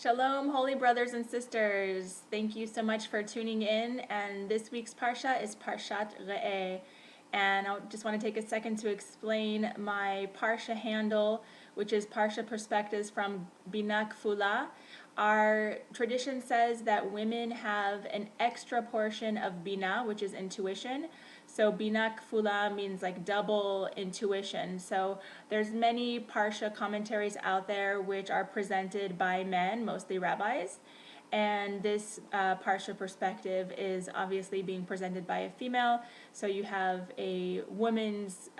Shalom, holy brothers and sisters. Thank you so much for tuning in. And this week's Parsha is Parshat Reeh. And I just want to take a second to explain my Parsha handle, which is Parsha Perspectives from Binah, Kfulah. Our tradition says that women have an extra portion of Binah, which is intuition. So Binah Kfulah means like double intuition. So there's many Parsha commentaries out there which are presented by men, mostly rabbis. And this Parsha perspective is obviously being presented by a female. So you have a woman's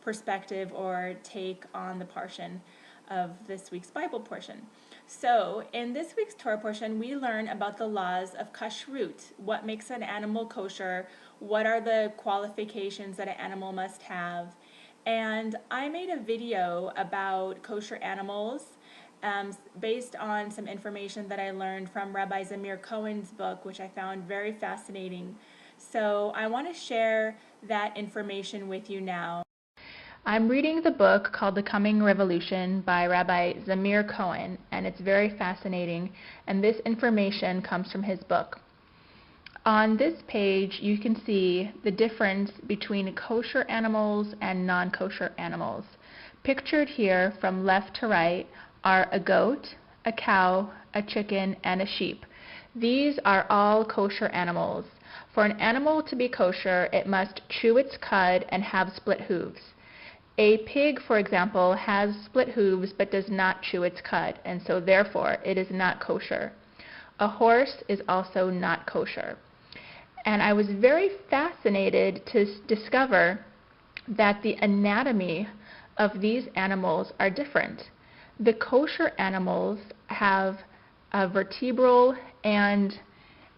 perspective or take on the portion of this week's Bible portion. So in this week's Torah portion, we learn about the laws of kashrut. What makes an animal kosher? What are the qualifications that an animal must have? And I made a video about kosher animals based on some information that I learned from Rabbi Zamir Cohen's book, which I found very fascinating. So I want to share that information with you now. I'm reading the book called The Coming Revolution by Rabbi Zamir Cohen, and it's very fascinating, and this information comes from his book. On this page, you can see the difference between kosher animals and non-kosher animals. Pictured here from left to right are a goat, a cow, a chicken, and a sheep. These are all kosher animals. For an animal to be kosher, it must chew its cud and have split hooves. A pig, for example, has split hooves but does not chew its cud, and so therefore it is not kosher. A horse is also not kosher. And I was very fascinated to discover that the anatomy of these animals are different. The kosher animals have a vertebral and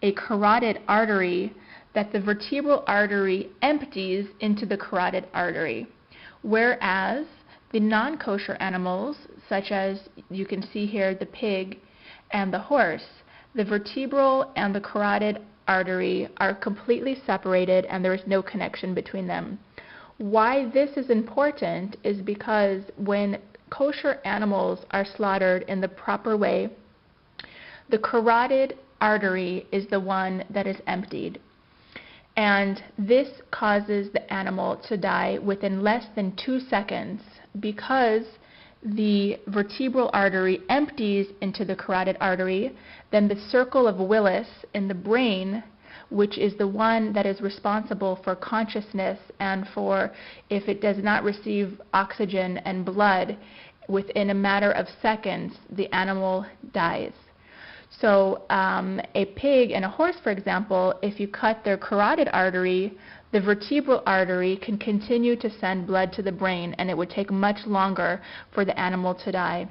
a carotid artery that the vertebral artery empties into the carotid artery. Whereas the non-kosher animals, such as you can see here the pig and the horse, the vertebral and the carotid artery are completely separated and there is no connection between them. Why this is important is because when kosher animals are slaughtered in the proper way, the carotid artery is the one that is emptied. And this causes the animal to die within less than 2 seconds because the vertebral artery empties into the carotid artery. Then the circle of Willis in the brain, which is the one that is responsible for consciousness and for if it does not receive oxygen and blood, within a matter of seconds, the animal dies. So a pig and a horse, for example, if you cut their carotid artery, the vertebral artery can continue to send blood to the brain, and it would take much longer for the animal to die.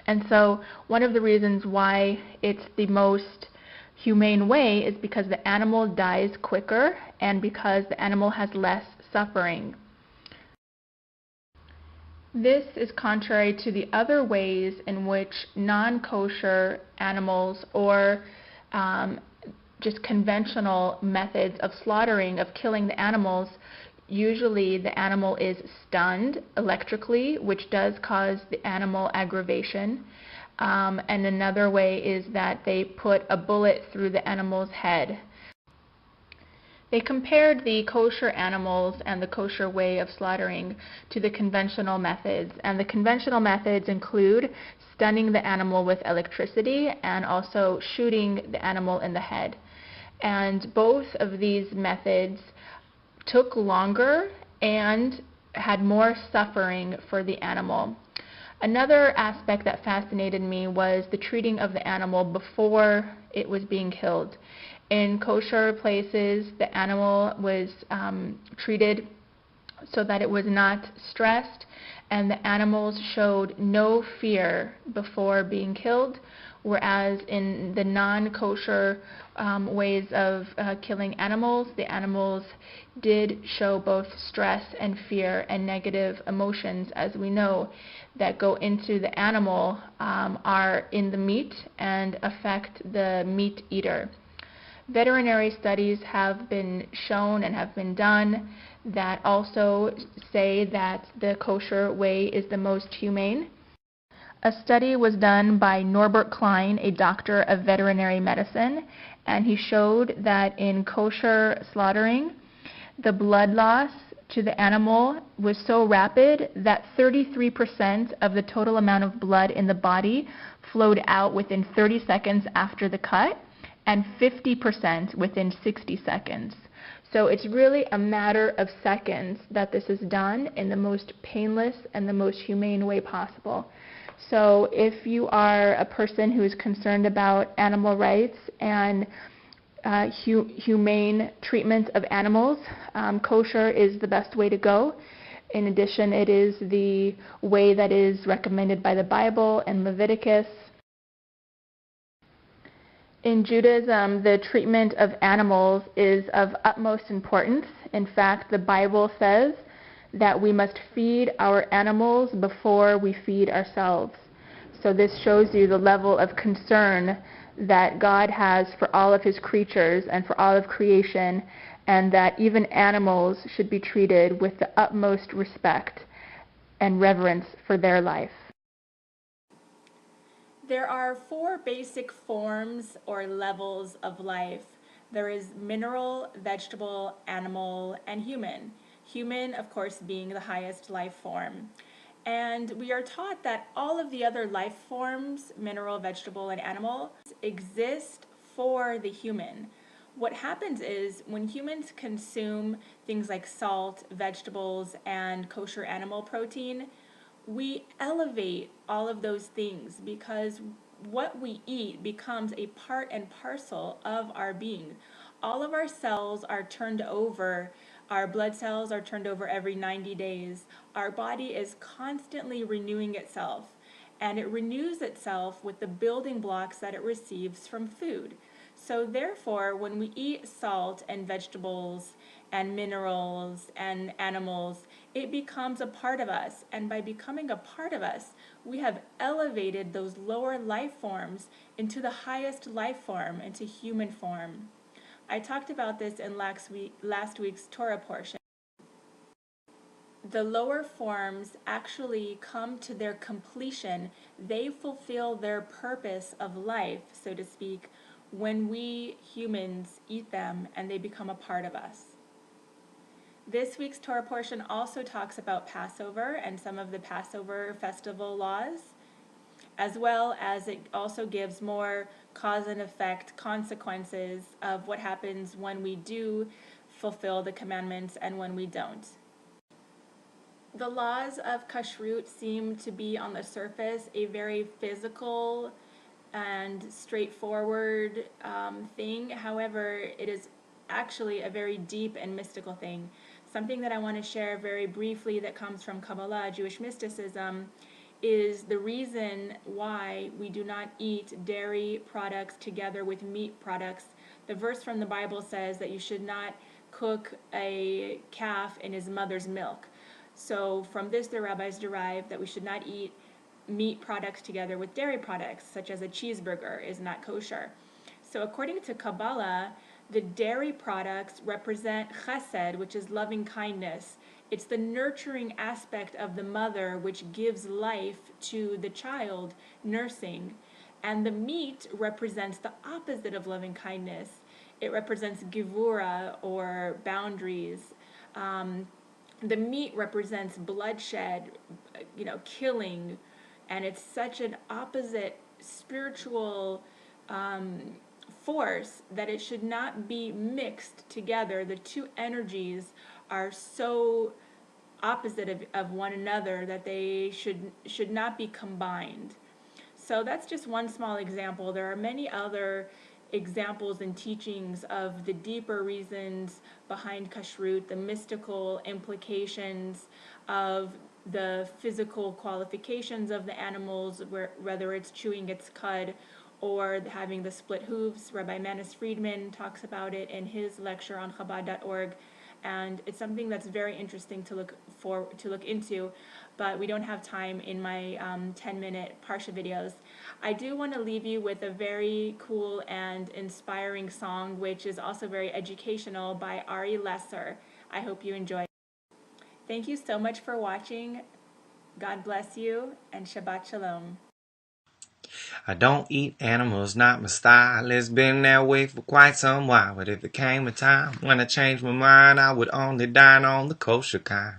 And so one of the reasons why it's the most humane way is because the animal dies quicker and because the animal has less suffering. This is contrary to the other ways in which non-kosher animals or just conventional methods of slaughtering, of killing the animals, usually the animal is stunned electrically, which does cause the animal aggravation. And another way is that they put a bullet through the animal's head. They compared the kosher animals and the kosher way of slaughtering to the conventional methods. And the conventional methods include stunning the animal with electricity and also shooting the animal in the head. And both of these methods took longer and had more suffering for the animal. Another aspect that fascinated me was the treating of the animal before it was being killed. In kosher places, the animal was treated so that it was not stressed, and the animals showed no fear before being killed, whereas in the non-kosher ways of killing animals, the animals did show both stress and fear and negative emotions, as we know, that go into the animal are in the meat and affect the meat eater. Veterinary studies have been shown and have been done that also say that the kosher way is the most humane. A study was done by Norbert Klein, a doctor of veterinary medicine, and he showed that in kosher slaughtering, the blood loss to the animal was so rapid that 33% of the total amount of blood in the body flowed out within 30 seconds after the cut, and 50% within 60 seconds. So it's really a matter of seconds that this is done in the most painless and the most humane way possible. So if you are a person who is concerned about animal rights and humane treatment of animals, kosher is the best way to go. In addition, it is the way that is recommended by the Bible and Leviticus. In Judaism, the treatment of animals is of utmost importance. In fact, the Bible says that we must feed our animals before we feed ourselves. So this shows you the level of concern that God has for all of his creatures and for all of creation, and that even animals should be treated with the utmost respect and reverence for their life. There are 4 basic forms or levels of life. There is mineral, vegetable, animal, and human. Human, of course, being the highest life form. And we are taught that all of the other life forms, mineral, vegetable, and animal, exist for the human. What happens is when humans consume things like salt, vegetables, and kosher animal protein, we elevate all of those things because what we eat becomes a part and parcel of our being. All of our cells are turned over. Our blood cells are turned over every 90 days. Our body is constantly renewing itself, and it renews itself with the building blocks that it receives from food. So therefore, when we eat salt and vegetables and minerals and animals, it becomes a part of us. And by becoming a part of us, we have elevated those lower life forms into the highest life form, into human form. I talked about this in last week's Torah portion. The lower forms actually come to their completion. They fulfill their purpose of life, so to speak, when we humans eat them and they become a part of us. This week's Torah portion also talks about Passover and some of the Passover festival laws, as well as it also gives more cause and effect consequences of what happens when we do fulfill the commandments and when we don't. The laws of kashrut seem to be on the surface a very physical and straightforward thing. However, it is actually a very deep and mystical thing. Something that I want to share very briefly that comes from Kabbalah, Jewish mysticism, is the reason why we do not eat dairy products together with meat products. The verse from the Bible says that you should not cook a calf in his mother's milk. So from this, the rabbis derive that we should not eat meat products together with dairy products, such as a cheeseburger is not kosher. So according to Kabbalah, the dairy products represent chesed, which is loving kindness. It's the nurturing aspect of the mother which gives life to the child, nursing. And the meat represents the opposite of loving kindness. It represents gevura, or boundaries. The meat represents bloodshed, killing, and it's such an opposite spiritual force that it should not be mixed together. The two energies are so opposite of one another that they should not be combined. So that's just one small example. There are many other examples and teachings of the deeper reasons behind kashrut, the mystical implications of the physical qualifications of the animals, whether it's chewing its cud or having the split hooves. Rabbi Manis Friedman talks about it in his lecture on Chabad.org, and it's something that's very interesting to look into, but we don't have time in my 10-minute Parsha videos. I do want to leave you with a very cool and inspiring song, which is also very educational, by Ari Lesser. I hope you enjoy. Thank you so much for watching. God bless you, and Shabbat Shalom. I don't eat animals, not my style. It's been that way for quite some while. But if it came a time when I changed my mind, I would only dine on the kosher kind.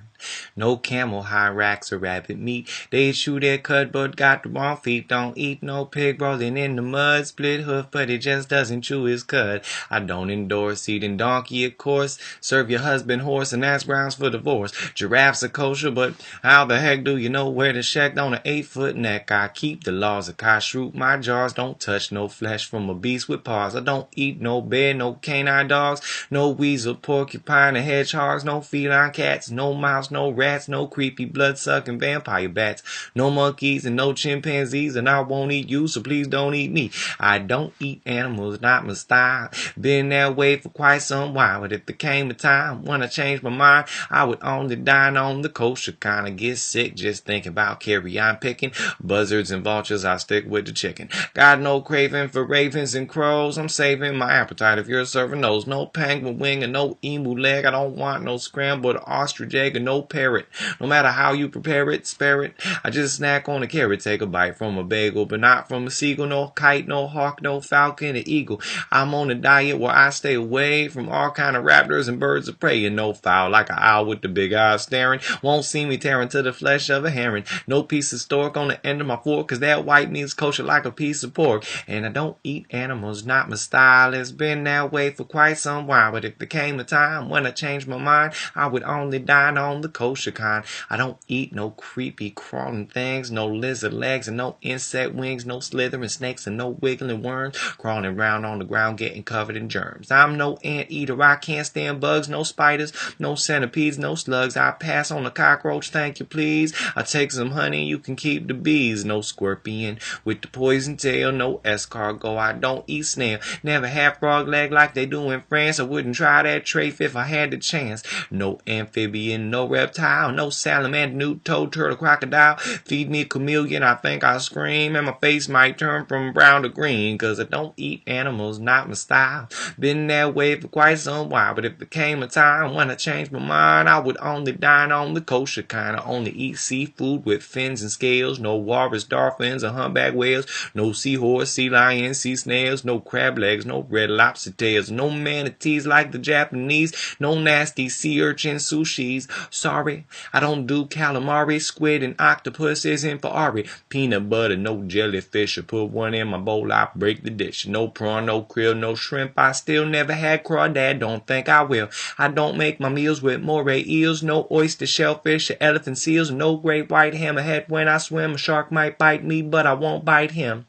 No camel high racks or rabbit meat. They chew their cud but got the wrong feet. Don't eat no pig rolling in the mud. Split hoof but it just doesn't chew his cud. I don't endorse eating donkey, of course. Serve your husband horse and that's grounds for divorce. Giraffes are kosher, but how the heck do you know where to check on an 8-foot neck? I keep the laws of kashrut. My jaws don't touch no flesh from a beast with paws. I don't eat no bear, no canine dogs, no weasel, porcupine, or hedgehogs, no feline cats, no mouse, no rats, no creepy blood-sucking vampire bats, no monkeys and no chimpanzees, and I won't eat you, so please don't eat me. I don't eat animals, not my style. Been that way for quite some while, but if there came a time when I changed my mind, I would only dine on the kosher kind. I get sick just thinking about carrion picking. Buzzards and vultures, I stick with the chicken. Got no craving for ravens and crows. I'm saving my appetite if you're serving those. No penguin wing and no emu leg. I don't want no scrambled ostrich egg and no parrot. No matter how you prepare it, spare it. I just snack on a carrot, take a bite from a bagel, but not from a seagull. No kite, no hawk, no falcon or eagle. I'm on a diet where I stay away from all kind of raptors and birds of prey, and no fowl like an owl with the big eyes staring. Won't see me tearing to the flesh of a heron. No piece of stork on the end of my fork, cause that white meat's kosher like a piece of pork. And I don't eat animals, not my style. It's been that way for quite some while, but if there came a time when I changed my mind, I would only dine on the kosher kind. I don't eat no creepy crawling things, no lizard legs and no insect wings, no slithering snakes and no wiggling worms crawling around on the ground getting covered in germs. I'm no anteater, I can't stand bugs, no spiders, no centipedes, no slugs. I pass on a cockroach, thank you please. I take some honey, you can keep the bees. No scorpion with the poison tail, no escargot. I don't eat snail, never had frog leg like they do in France. I wouldn't try that trait if I had the chance. No amphibian, no reptile, no salamander, newt, toad, turtle, crocodile. Feed me a chameleon, I think I'll scream, and my face might turn from brown to green, cause I don't eat animals, not my style. Been that way for quite some while, but if there came a time when I changed my mind, I would only dine on the kosher kind. I only eat seafood with fins and scales, no walrus, dolphins, or humpback whales, no seahorse, sea lions, sea snails, no crab legs, no red lobster tails, no manatees like the Japanese, no nasty sea urchin sushis. Sorry, I don't do calamari, squid, and octopus isn't for Ari. Peanut butter, no jellyfish, or put one in my bowl, I break the dish. No prawn, no krill, no shrimp, I still never had crawdad, don't think I will. I don't make my meals with moray eels, no oyster, shellfish, or elephant seals, no great white hammerhead. When I swim, a shark might bite me, but I won't bite him.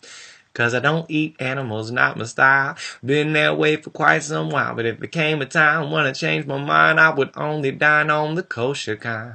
Cause I don't eat animals, not my style. Been that way for quite some while, but if it came a time when I changed my mind, I would only dine on the kosher kind.